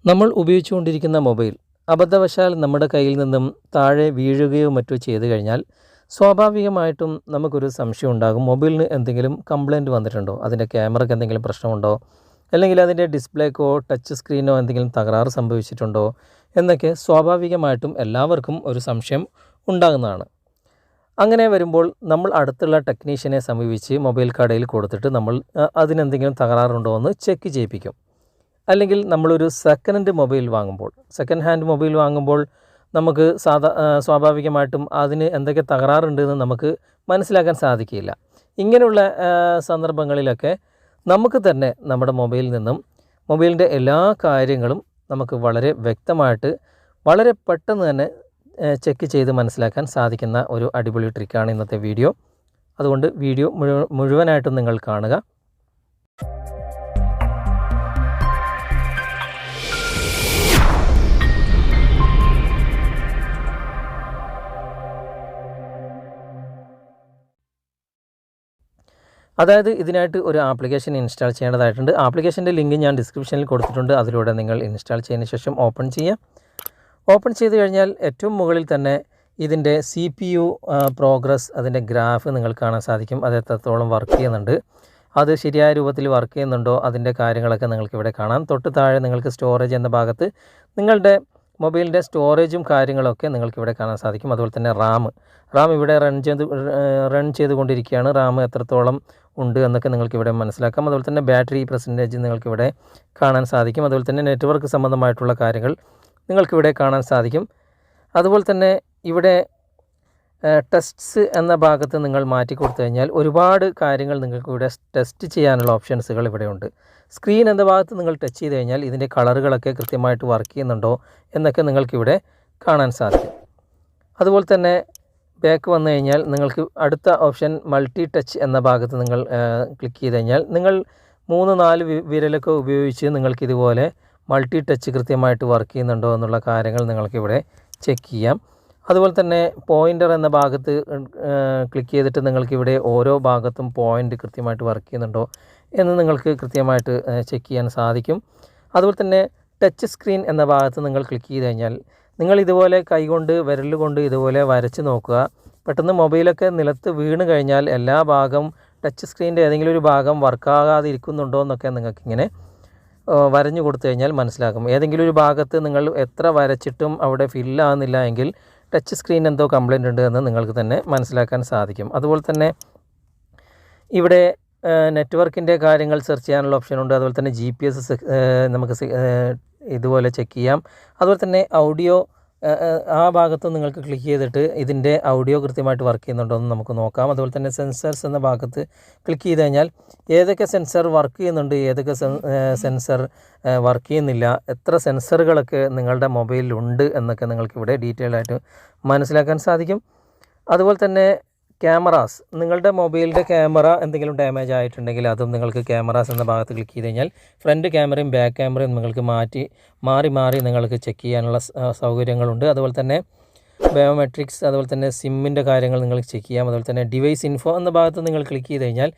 നമ്മൾ ഉപയോഗിച്ചുകൊണ്ടിരിക്കുന്ന മൊബൈൽ അബദ്ധവശാൽ നമ്മുടെ കയ്യിൽ നിന്നും താഴെ വീഴുകയോ മറ്റോ ചെയ്തു കഴിഞ്ഞാൽ സ്വാഭാവികമായിട്ടും നമുക്കൊരു സംശയം ഉണ്ടാകും. മൊബൈലിന് എന്തെങ്കിലും കംപ്ലൈൻറ്റ് വന്നിട്ടുണ്ടോ, അതിൻ്റെ ക്യാമറയ്ക്ക് എന്തെങ്കിലും പ്രശ്നമുണ്ടോ, അല്ലെങ്കിൽ അതിൻ്റെ ഡിസ്പ്ലേക്കോ ടച്ച് സ്ക്രീനോ എന്തെങ്കിലും തകരാറ് സംഭവിച്ചിട്ടുണ്ടോ എന്നൊക്കെ സ്വാഭാവികമായിട്ടും എല്ലാവർക്കും ഒരു സംശയം ഉണ്ടാകുന്നതാണ്. അങ്ങനെ വരുമ്പോൾ നമ്മൾ അടുത്തുള്ള ടെക്നീഷ്യനെ സമീപിച്ച് മൊബൈൽ കടയിൽ കൊടുത്തിട്ട് നമ്മൾ അതിനെന്തെങ്കിലും തകരാറുണ്ടോ എന്ന് ചെക്ക് ചെയ്യിപ്പിക്കും. അല്ലെങ്കിൽ നമ്മളൊരു സെക്കൻഡ് ഹാൻഡ് മൊബൈൽ വാങ്ങുമ്പോൾ നമുക്ക് സ്വാഭാവികമായിട്ടും അതിന് എന്തൊക്കെ തകരാറുണ്ടെന്ന് നമുക്ക് മനസ്സിലാക്കാൻ സാധിക്കില്ല. ഇങ്ങനെയുള്ള സന്ദർഭങ്ങളിലൊക്കെ നമുക്ക് തന്നെ നമ്മുടെ മൊബൈലിൽ നിന്നും മൊബൈലിൻ്റെ എല്ലാ കാര്യങ്ങളും നമുക്ക് വളരെ വ്യക്തമായിട്ട് വളരെ പെട്ടെന്ന് തന്നെ ചെക്ക് ചെയ്ത് മനസ്സിലാക്കാൻ സാധിക്കുന്ന ഒരു അടിപൊളി ട്രിക്കാണ് ഇന്നത്തെ വീഡിയോ. അതുകൊണ്ട് വീഡിയോ മുഴുവനായിട്ടും നിങ്ങൾ കാണുക. അതായത് ഇതിനായിട്ട് ഒരു ആപ്ലിക്കേഷൻ ഇൻസ്റ്റാൾ ചെയ്യേണ്ടതായിട്ടുണ്ട്. ആപ്ലിക്കേഷൻ്റെ ലിങ്ക് ഞാൻ ഡിസ്ക്രിപ്ഷനിൽ കൊടുത്തിട്ടുണ്ട്. അതിലൂടെ നിങ്ങൾ ഇൻസ്റ്റാൾ ചെയ്തതിന് ശേഷം ഓപ്പൺ ചെയ്യുക. ഓപ്പൺ ചെയ്ത് കഴിഞ്ഞാൽ ഏറ്റവും മുകളിൽ തന്നെ ഇതിൻ്റെ CPU പ്രോഗ്രസ്, അതിൻ്റെ ഗ്രാഫ് നിങ്ങൾക്ക് കാണാൻ സാധിക്കും. അത് എത്രത്തോളം വർക്ക് ചെയ്യുന്നുണ്ട്, അത് ശരിയായ രൂപത്തിൽ വർക്ക് ചെയ്യുന്നുണ്ടോ, അതിൻ്റെ കാര്യങ്ങളൊക്കെ നിങ്ങൾക്ക് ഇവിടെ കാണാം. തൊട്ട് താഴെ നിങ്ങൾക്ക് സ്റ്റോറേജ് എന്ന ഭാഗത്ത് നിങ്ങളുടെ മൊബൈലിൻ്റെ സ്റ്റോറേജും കാര്യങ്ങളൊക്കെ നിങ്ങൾക്ക് ഇവിടെ കാണാൻ സാധിക്കും. അതുപോലെ തന്നെ റാം ഇവിടെ റൺ ചെയ്തുകൊണ്ടിരിക്കുകയാണ്. റാം എത്രത്തോളം ഉണ്ട് എന്നൊക്കെ നിങ്ങൾക്ക് ഇവിടെ മനസ്സിലാക്കാം. അതുപോലെ തന്നെ ബാറ്ററി പെർസെൻറ്റേജ് നിങ്ങൾക്കിവിടെ കാണാൻ സാധിക്കും. അതുപോലെ തന്നെ നെറ്റ്വർക്ക് സംബന്ധമായിട്ടുള്ള കാര്യങ്ങൾ നിങ്ങൾക്കിവിടെ കാണാൻ സാധിക്കും. അതുപോലെ തന്നെ ഇവിടെ ടെസ്റ്റ്സ് എന്ന ഭാഗത്ത് നിങ്ങൾ മാറ്റി കൊടുത്തു കഴിഞ്ഞാൽ ഒരുപാട് കാര്യങ്ങൾ നിങ്ങൾക്ക് ഇവിടെ ടെസ്റ്റ് ചെയ്യാനുള്ള ഓപ്ഷൻസുകൾ ഇവിടെയുണ്ട്. സ്ക്രീൻ എന്ന ഭാഗത്ത് നിങ്ങൾ ടച്ച് ചെയ്ത് കഴിഞ്ഞാൽ ഇതിൻ്റെ കളറുകളൊക്കെ കൃത്യമായിട്ട് വർക്ക് ചെയ്യുന്നുണ്ടോ എന്നൊക്കെ നിങ്ങൾക്കിവിടെ കാണാൻ സാധിക്കും. അതുപോലെ തന്നെ ബാക്ക് വന്നു കഴിഞ്ഞാൽ നിങ്ങൾക്ക് അടുത്ത ഓപ്ഷൻ മൾട്ടി ടച്ച് എന്ന ഭാഗത്ത് നിങ്ങൾ ക്ലിക്ക് ചെയ്ത് കഴിഞ്ഞാൽ നിങ്ങൾ 3-4 വിരലൊക്കെ ഉപയോഗിച്ച് നിങ്ങൾക്കിതുപോലെ മൾട്ടി ടച്ച് കൃത്യമായിട്ട് വർക്ക് ചെയ്യുന്നുണ്ടോ എന്നുള്ള കാര്യങ്ങൾ നിങ്ങൾക്കിവിടെ ചെക്ക് ചെയ്യാം. അതുപോലെ തന്നെ പോയിൻ്റർ എന്ന ഭാഗത്ത് ക്ലിക്ക് ചെയ്തിട്ട് നിങ്ങൾക്കിവിടെ ഓരോ ഭാഗത്തും പോയിൻ്റ് കൃത്യമായിട്ട് വർക്ക് ചെയ്യുന്നുണ്ടോ എന്ന് നിങ്ങൾക്ക് കൃത്യമായിട്ട് ചെക്ക് ചെയ്യാൻ സാധിക്കും. അതുപോലെ തന്നെ ടച്ച് സ്ക്രീൻ എന്ന ഭാഗത്ത് നിങ്ങൾ ക്ലിക്ക് ചെയ്ത് കഴിഞ്ഞാൽ നിങ്ങൾ ഇതുപോലെ കൈകൊണ്ട് വിരലുകൊണ്ട് ഇതുപോലെ വരച്ച് നോക്കുക. പെട്ടെന്ന് മൊബൈലൊക്കെ നിലത്ത് വീണ് കഴിഞ്ഞാൽ എല്ലാ ഭാഗം ടച്ച് സ്ക്രീനിൻ്റെ ഏതെങ്കിലും ഒരു ഭാഗം വർക്കാകാതെ ഇരിക്കുന്നുണ്ടോ എന്നൊക്കെ നിങ്ങൾക്കിങ്ങനെ വരഞ്ഞു കൊടുത്തു കഴിഞ്ഞാൽ മനസ്സിലാക്കും. ഏതെങ്കിലും ഒരു ഭാഗത്ത് നിങ്ങൾ എത്ര വരച്ചിട്ടും അവിടെ ഫില്ലാകുന്നില്ല എങ്കിൽ ടച്ച് സ്ക്രീൻ എന്തോ കംപ്ലൈൻ്റ് ഉണ്ട് എന്ന് നിങ്ങൾക്ക് തന്നെ മനസ്സിലാക്കാൻ സാധിക്കും. അതുപോലെ തന്നെ ഇവിടെ നെറ്റ്വർക്കിൻ്റെ കാര്യങ്ങൾ സെർച്ച് ചെയ്യാനുള്ള ഓപ്ഷനുണ്ട്. അതുപോലെ തന്നെ GPS നമുക്ക് ഇതുപോലെ ചെക്ക് ചെയ്യാം. അതുപോലെ തന്നെ ഓഡിയോ ആ ഭാഗത്ത് നിങ്ങൾക്ക് ക്ലിക്ക് ചെയ്തിട്ട് ഇതിൻ്റെ ഓഡിയോ കൃത്യമായിട്ട് വർക്ക് ചെയ്യുന്നുണ്ടോ എന്ന് നമുക്ക് നോക്കാം. അതുപോലെ തന്നെ സെൻസേഴ്സ് എന്ന ഭാഗത്ത് ക്ലിക്ക് ചെയ്ത് കഴിഞ്ഞാൽ ഏതൊക്കെ സെൻസർ വർക്ക് ചെയ്യുന്നുണ്ട്, ഏതൊക്കെ സെൻസർ വർക്ക് ചെയ്യുന്നില്ല, എത്ര സെൻസറുകളൊക്കെ നിങ്ങളുടെ മൊബൈലിലുണ്ട് എന്നൊക്കെ നിങ്ങൾക്കിവിടെ ഡീറ്റെയിൽ ആയിട്ട് മനസ്സിലാക്കാൻ സാധിക്കും. അതുപോലെ തന്നെ ക്യാമറാസ്, നിങ്ങളുടെ മൊബൈലിൻ്റെ ക്യാമറ എന്തെങ്കിലും ഡാമേജ് ആയിട്ടുണ്ടെങ്കിൽ അതും നിങ്ങൾക്ക് ക്യാമറാസ് എന്ന ഭാഗത്ത് ക്ലിക്ക് ചെയ്ത് കഴിഞ്ഞാൽ ഫ്രണ്ട് ക്യാമറയും ബാക്ക് ക്യാമറയും നിങ്ങൾക്ക് മാറി നിങ്ങൾക്ക് ചെക്ക് ചെയ്യാനുള്ള സൗകര്യങ്ങളുണ്ട്. അതുപോലെ തന്നെ ബയോമെട്രിക്സ്, അതുപോലെ തന്നെ സിമ്മിൻ്റെ കാര്യങ്ങൾ നിങ്ങൾക്ക് ചെക്ക് ചെയ്യാം. അതുപോലെ തന്നെ ഡിവൈസ് ഇൻഫോ എന്ന ഭാഗത്ത് നിങ്ങൾ ക്ലിക്ക് ചെയ്ത് കഴിഞ്ഞാൽ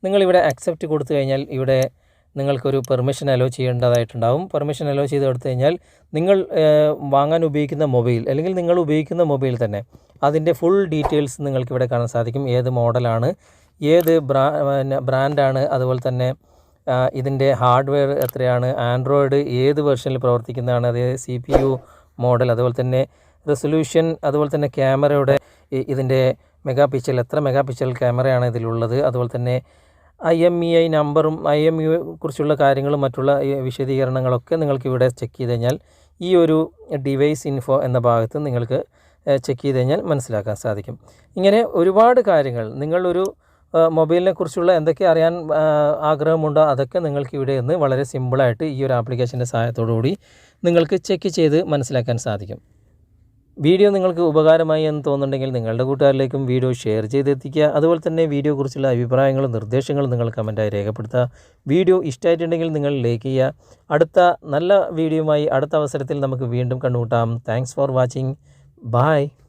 നിങ്ങളിവിടെ അക്സെപ്റ്റ് കൊടുത്തു കഴിഞ്ഞാൽ ഇവിടെ നിങ്ങൾക്കൊരു പെർമിഷൻ അലോ ചെയ്യേണ്ടതായിട്ടുണ്ടാവും. പെർമിഷൻ അലോ ചെയ്ത് കൊടുത്തു കഴിഞ്ഞാൽ നിങ്ങൾ വാങ്ങാൻ ഉപയോഗിക്കുന്ന മൊബൈൽ അല്ലെങ്കിൽ നിങ്ങൾ ഉപയോഗിക്കുന്ന മൊബൈൽ തന്നെ അതിൻ്റെ ഫുൾ ഡീറ്റെയിൽസ് നിങ്ങൾക്കിവിടെ കാണാൻ സാധിക്കും. ഏത് മോഡലാണ്, ഏത് ബ്രാൻഡാണ്, അതുപോലെ തന്നെ ഇതിൻ്റെ ഹാർഡ്വെയർ എത്രയാണ്, ആൻഡ്രോയിഡ് ഏത് വെർഷനിൽ പ്രവർത്തിക്കുന്നതാണ്, അത് CPU മോഡൽ, അതുപോലെ തന്നെ റെസൊല്യൂഷൻ, അതുപോലെ തന്നെ ക്യാമറയുടെ ഇതിൻ്റെ എത്ര മെഗാ പിക്സൽ ക്യാമറയാണ് ഇതിലുള്ളത്, അതുപോലെ തന്നെ IMEI നമ്പറും IMEI കുറിച്ചുള്ള കാര്യങ്ങളും മറ്റുള്ള വിശദീകരണങ്ങളൊക്കെ നിങ്ങൾക്കിവിടെ ചെക്ക് ചെയ്ത് കഴിഞ്ഞാൽ ഈ ഒരു ഡിവൈസ് ഇൻഫോ എന്ന ഭാഗത്ത് നിങ്ങൾക്ക് ചെക്ക് ചെയ്ത് കഴിഞ്ഞാൽ മനസ്സിലാക്കാൻ സാധിക്കും. ഇങ്ങനെ ഒരുപാട് കാര്യങ്ങൾ നിങ്ങളൊരു മൊബൈലിനെ കുറിച്ചുള്ള എന്തൊക്കെ അറിയാൻ ആഗ്രഹമുണ്ടോ അതൊക്കെ നിങ്ങൾക്ക് ഇവിടെ നിന്ന് വളരെ സിമ്പിളായിട്ട് ഈ ഒരു ആപ്ലിക്കേഷൻ്റെ സഹായത്തോടു കൂടി നിങ്ങൾക്ക് ചെക്ക് ചെയ്ത് മനസ്സിലാക്കാൻ സാധിക്കും. വീഡിയോ നിങ്ങൾക്ക് ഉപകാരമായി എന്ന് തോന്നുന്നുണ്ടെങ്കിൽ നിങ്ങളുടെ കൂട്ടുകാരിലേക്കും വീഡിയോ ഷെയർ ചെയ്തെത്തിക്കുക. അതുപോലെ തന്നെ വീഡിയോയെക്കുറിച്ചുള്ള അഭിപ്രായങ്ങളും നിർദ്ദേശങ്ങളും നിങ്ങൾ കമൻറ്റായി രേഖപ്പെടുത്തുക. വീഡിയോ ഇഷ്ടമായിട്ടുണ്ടെങ്കിൽ നിങ്ങൾ ലൈക്ക് ചെയ്യുക. അടുത്ത നല്ല വീഡിയോയുമായി അടുത്ത അവസരത്തിൽ നമുക്ക് വീണ്ടും കണ്ടുമുട്ടാം. Thanks for watching. Bye.